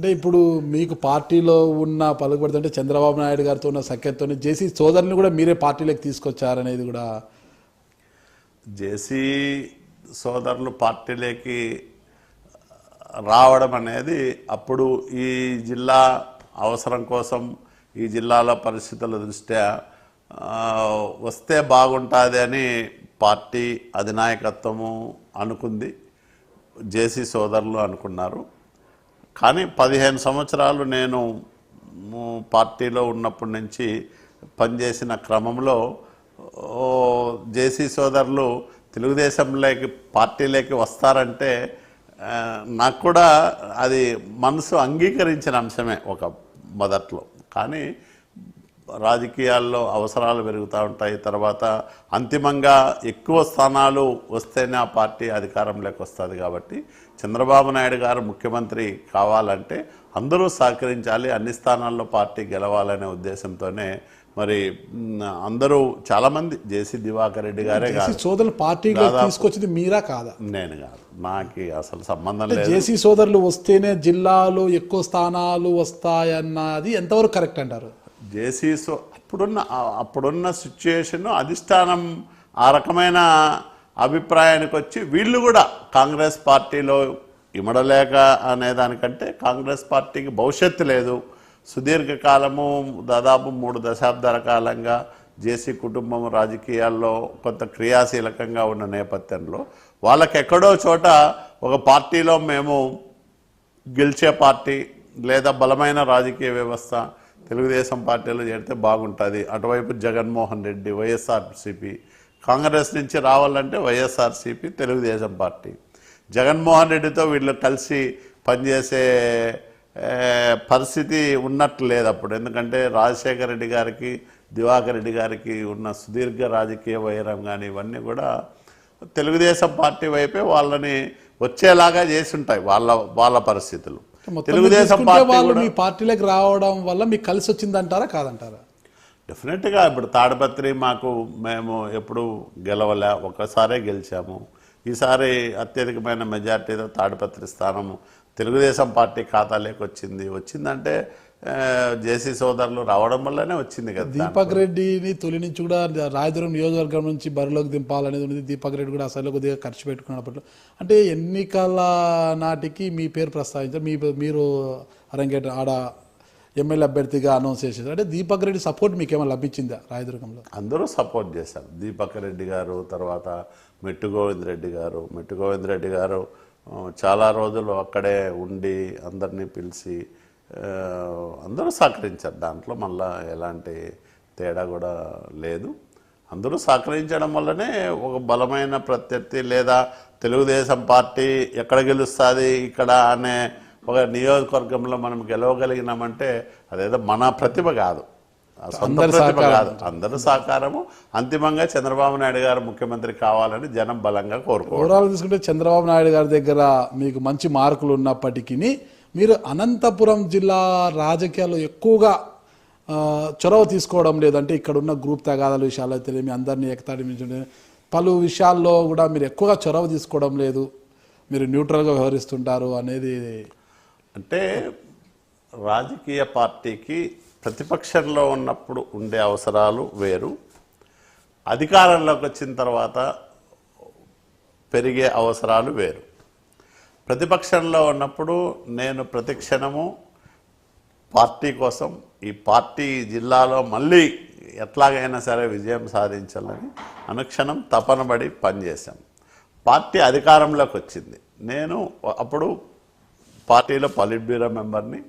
అంటే ఇప్పుడు మీకు పార్టీలో ఉన్న పలుకుబడి అంటే చంద్రబాబు నాయుడు గారితో ఉన్న సఖ్యతతో జేసీ సోదరుని కూడా మీరే పార్టీలోకి తీసుకొచ్చారనేది కూడా. జేసీ సోదరులు పార్టీలోకి రావడం అనేది అప్పుడు ఈ జిల్లా అవసరం కోసం, ఈ జిల్లాలో పరిస్థితుల దృష్ట్యా వస్తే బాగుంటుంది అని పార్టీ అధినాయకత్వము అనుకుంది, జేసీ సోదరులు అనుకున్నారు. కానీ 15 సంవత్సరాలు నేను పార్టీలో ఉన్నప్పటి నుంచి పనిచేసిన క్రమంలో జేసీ సోదరులు తెలుగుదేశంలోకి పార్టీలోకి వస్తారంటే నాకు కూడా అది మనసు అంగీకరించిన అంశమే ఒక మొదట్లో. కానీ రాజకీయాల్లో అవసరాలు పెరుగుతూ ఉంటాయి. తర్వాత అంతిమంగా ఎక్కువ స్థానాలు వస్తేనే ఆ పార్టీ అధికారంలోకి వస్తుంది. కాబట్టి చంద్రబాబు నాయుడు గారు ముఖ్యమంత్రి కావాలంటే అందరూ సహకరించాలి, అన్ని స్థానాల్లో పార్టీ గెలవాలనే ఉద్దేశంతోనే మరి అందరూ చాలామంది జేసీ దివాకర్ రెడ్డి గారే కాదు, సోదరులు పార్టీలో తీసుకొచ్చింది మీరా కాదా? నేను కాదు, నాకు అసలు సంబంధం లేదు. జేసీ సోదరులు వస్తేనే జిల్లాలో ఎక్కువ స్థానాలు వస్తాయన్నది ఎంతవరకు కరెక్ట్ అంటారు? జేసీ అప్పుడున్న సిచ్యుయేషన్ అధిష్టానం ఆ రకమైన అభిప్రాయానికి వచ్చి వీళ్ళు కూడా కాంగ్రెస్ పార్టీలో ఇమడలేక అనేదానికంటే కాంగ్రెస్ పార్టీకి భవిష్యత్తు లేదు, సుదీర్ఘకాలము దాదాపు 3 దశాబ్దాల కాలంగా జేసీ కుటుంబం రాజకీయాల్లో కొంత క్రియాశీలకంగా ఉన్న నేపథ్యంలో వాళ్ళకి ఎక్కడో చోట ఒక పార్టీలో మేము గెలిచే పార్టీ లేదా బలమైన రాజకీయ వ్యవస్థ తెలుగుదేశం పార్టీలో చేరితే బాగుంటుంది. అటువైపు జగన్మోహన్ రెడ్డి వైఎస్ఆర్సీపీ, కాంగ్రెస్ నుంచి రావాలంటే వైఎస్ఆర్సీపీ తెలుగుదేశం పార్టీ, జగన్మోహన్ రెడ్డితో వీళ్ళు కలిసి పనిచేసే పరిస్థితి ఉన్నట్లు లేదు అప్పుడు. ఎందుకంటే రాజశేఖర రెడ్డి గారికి దివాకర్ రెడ్డి గారికి ఉన్న సుదీర్ఘ రాజకీయ వైరం కానీ ఇవన్నీ కూడా తెలుగుదేశం పార్టీ వైపే వాళ్ళని వచ్చేలాగా చేసి ఉంటాయి వాళ్ళ పరిస్థితులు. తెలుగుదేశం పార్టీ మీ పార్టీలోకి రావడం వల్ల మీకు కలిసి వచ్చిందంటారా కాదంటారా? డెఫినెట్గా ఇప్పుడు తాడిపత్రి మేము ఎప్పుడు గెలవలే, ఒక్కసారే గెలిచాము. ఈసారి అత్యధికమైన మెజార్టీతో తాడిపత్రి స్థానము తెలుగుదేశం పార్టీ ఖాతాలోకి వచ్చిందంటే జేసీ సోదరులు రావడం వల్లనే వచ్చింది కదా. దీపక్ రెడ్డిని తొలి నుంచి కూడా రాయదుర్గం నియోజకవర్గం నుంచి బరిలోకి దింపాలనేది ఉంది. దీపక్ రెడ్డి కూడా అసలు కొద్దిగా ఖర్చు పెట్టుకున్నప్పట్లో అంటే ఎన్నికల నాటికి మీ పేరు ప్రస్తావించారు, మీరు అరంగేట ఆడ ఎమ్మెల్యే అభ్యర్థిగా అనౌన్స్ చేశారు. అంటే దీపక్ రెడ్డి సపోర్ట్ మీకు ఏమైనా లభించిందా రాయదుర్గంలో? అందరూ సపోర్ట్ చేశారు. దీపక్ రెడ్డి గారు, తర్వాత మెట్టు గోవింద్ రెడ్డి గారు చాలా రోజులు అక్కడే ఉండి అందరినీ పిలిచి అందరూ సహకరించారు. దాంట్లో మళ్ళీ ఎలాంటి తేడా కూడా లేదు. అందరూ సహకరించడం వల్లనే ఒక బలమైన ప్రత్యర్థి లేదా తెలుగుదేశం పార్టీ ఎక్కడ గెలుస్తుంది ఇక్కడ అనే ఒక నియోజకవర్గంలో మనం గెలవగలిగినామంటే అదేదో మన ప్రతిభ కాదు, సొంత ప్రతిభ కాదు, అందరూ సహకారము. అంతిమంగా చంద్రబాబు నాయుడు గారు ముఖ్యమంత్రి కావాలని జనం బలంగా కోరుకోవాలి. ఓవరాల్ తీసుకుంటే చంద్రబాబు నాయుడు గారి దగ్గర మీకు మంచి మార్కులు ఉన్నప్పటికీ మీరు అనంతపురం జిల్లా రాజకీయాల్లో ఎక్కువగా చొరవ తీసుకోవడం లేదంటే ఇక్కడ ఉన్న గ్రూప్ తగాదాల విషయాలు అయితే మీ అందరినీ ఎక్కతాడి పలు విషయాల్లో కూడా మీరు ఎక్కువగా చొరవ తీసుకోవడం లేదు, మీరు న్యూట్రల్గా వ్యవహరిస్తుంటారు అనేది. అంటే రాజకీయ పార్టీకి ప్రతిపక్షంలో ఉన్నప్పుడు ఉండే అవసరాలు వేరు, అధికారంలోకి వచ్చిన తర్వాత పెరిగే అవసరాలు వేరు. ప్రతిపక్షంలో ఉన్నప్పుడు నేను ప్రతిక్షణము పార్టీ కోసం, ఈ పార్టీ జిల్లాలో మళ్ళీ ఎట్లాగైనా సరే విజయం సాధించాలని అనుక్షణం తపనబడి పనిచేశాం. పార్టీ అధికారంలోకి వచ్చింది, నేను అప్పుడు పార్టీలో పొలిట్ బ్యూరో మెంబర్ని,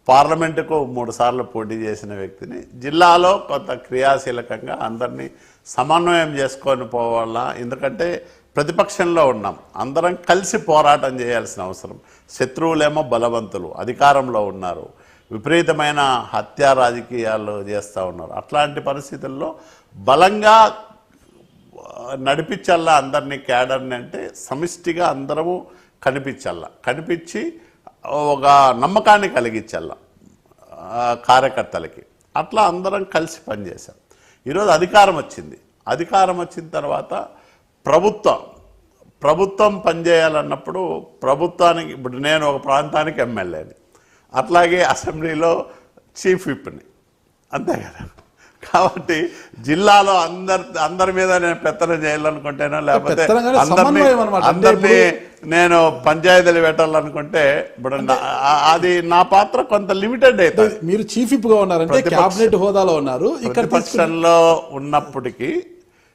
పార్లమెంటుకు 3 సార్లు పోటీ చేసిన వ్యక్తిని, జిల్లాలో కొంత క్రియాశీలకంగా అందరినీ సమన్వయం చేసుకొని పోవాలా. ఎందుకంటే ప్రతిపక్షంలో ఉన్నాం, అందరం కలిసి పోరాటం చేయాల్సిన అవసరం. శత్రువులేమో బలవంతులు అధికారంలో ఉన్నారు, విపరీతమైన హత్యా రాజకీయాలు చేస్తూ ఉన్నారు. అట్లాంటి పరిస్థితుల్లో బలంగా నడిపించాలా అందరినీ, క్యాడర్ని అంటే సమిష్టిగా అందరము కనిపించి ఒక నమ్మకాన్ని కలిగించాల కార్యకర్తలకి. అట్లా అందరం కలిసి పనిచేశాం. ఈరోజు అధికారం వచ్చిన తర్వాత ప్రభుత్వం పనిచేయాలన్నప్పుడు ప్రభుత్వానికి, ఇప్పుడు నేను ఒక ప్రాంతానికి ఎమ్మెల్యేని, అట్లాగే అసెంబ్లీలో చీఫ్ విప్ని, అంతే కదా. కాబట్టి జిల్లాలో అందరి మీద నేను పెత్తనం చేయాలనుకుంటేనో లేకపోతే పెత్తనంగానే సమన్వయం అన్నమాట. అంటే అందరినీ నేను పంచాయతీలు పెట్టాలనుకుంటే ఇప్పుడు అది నా పాత్ర కొంత లిమిటెడ్ అవుతుంది. మీరు చీఫ్ విప్ గా ఉన్నారంటే క్యాబినెట్ హోదాలో ఉన్నారు. ఇక్కడ ప్రతిపక్షంలో ఉన్నప్పటికీ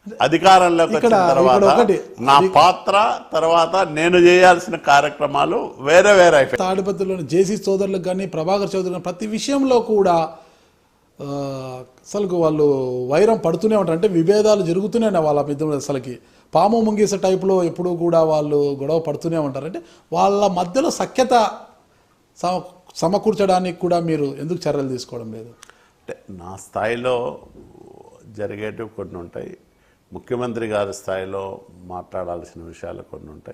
అధికారంలోకి వచ్చిన తర్వాత నా పాత్ర తర్వాత నేను చేయాల్సిన కార్యక్రమాలు వేరే వేరే అయిపోయాయి. తాడిపత్రిలోని జేసీ సోదరులకు కానీ ప్రభాకర్ చౌదరి కానీ ప్రతి విషయంలో కూడా అసలు వాళ్ళు వైరం పడుతూనే ఉంటారు. అంటే విభేదాలు జరుగుతూనే ఉన్నాయి వాళ్ళ మీద. అసలుకి పాము ముంగీస టైప్లో ఎప్పుడూ కూడా వాళ్ళు గొడవ పడుతూనే ఉంటారు. అంటే వాళ్ళ మధ్యలో సఖ్యత సమకూర్చడానికి కూడా మీరు ఎందుకు చర్యలు తీసుకోవడం లేదు? అంటే నా స్థాయిలో జరిగేటివి కొన్ని ఉంటాయి, ముఖ్యమంత్రి గారి స్థాయిలో మాట్లాడాల్సిన విషయాలు కొన్ని ఉంటాయి.